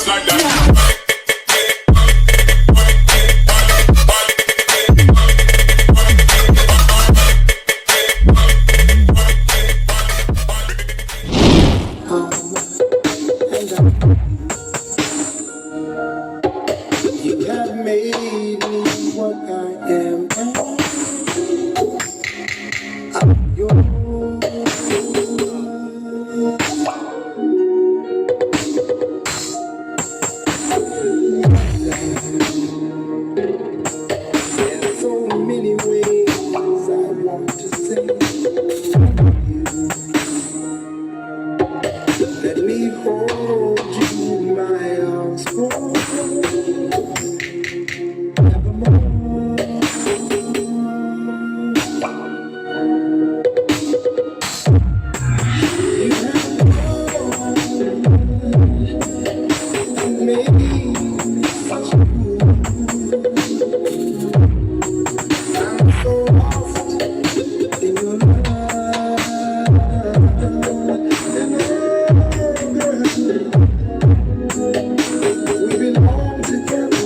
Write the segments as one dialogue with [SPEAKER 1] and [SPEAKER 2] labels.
[SPEAKER 1] like that.
[SPEAKER 2] You have made me what I am. I'm yours. There's so many ways I want to say you. Let me hold you in my arms forevermore. You have made me such a fool. I'm so lost in your love. We belong together.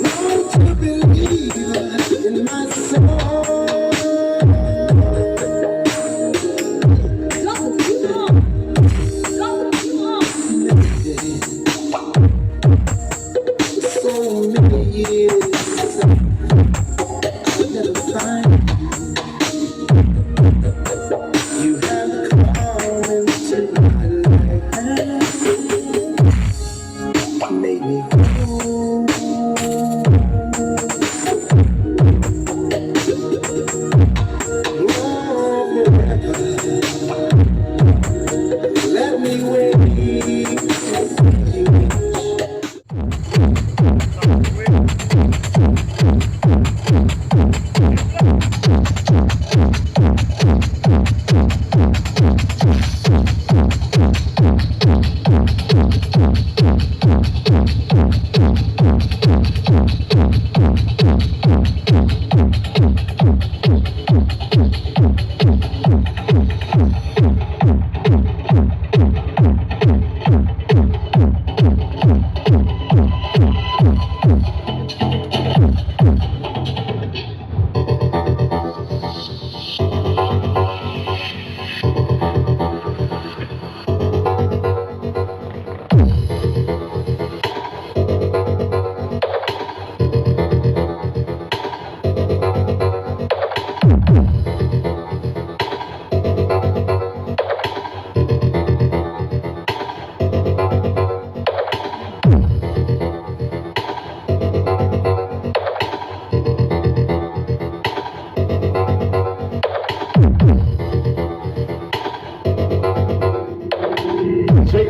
[SPEAKER 2] Won't you believe in my soul? So many years I'll never find you have come into my life and made me whole. Oh, forever. Let me wait for you.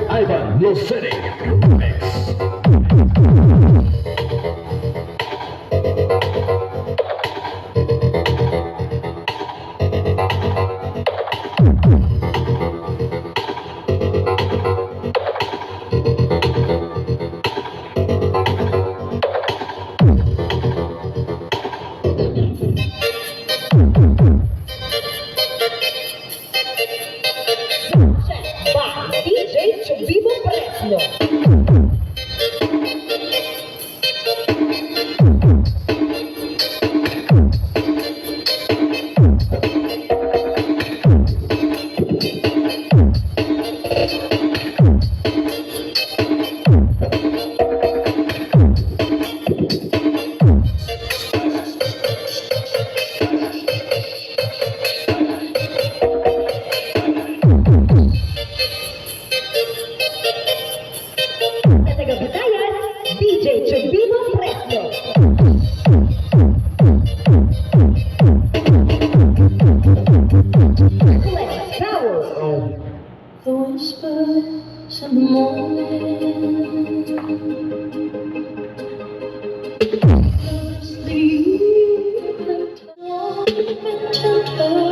[SPEAKER 3] Ivan, you're sitting. Remix.
[SPEAKER 4] DJ Vivo Presley. DJ Vivo Presley. Let's go. The whispers in the morning, sleep and tender.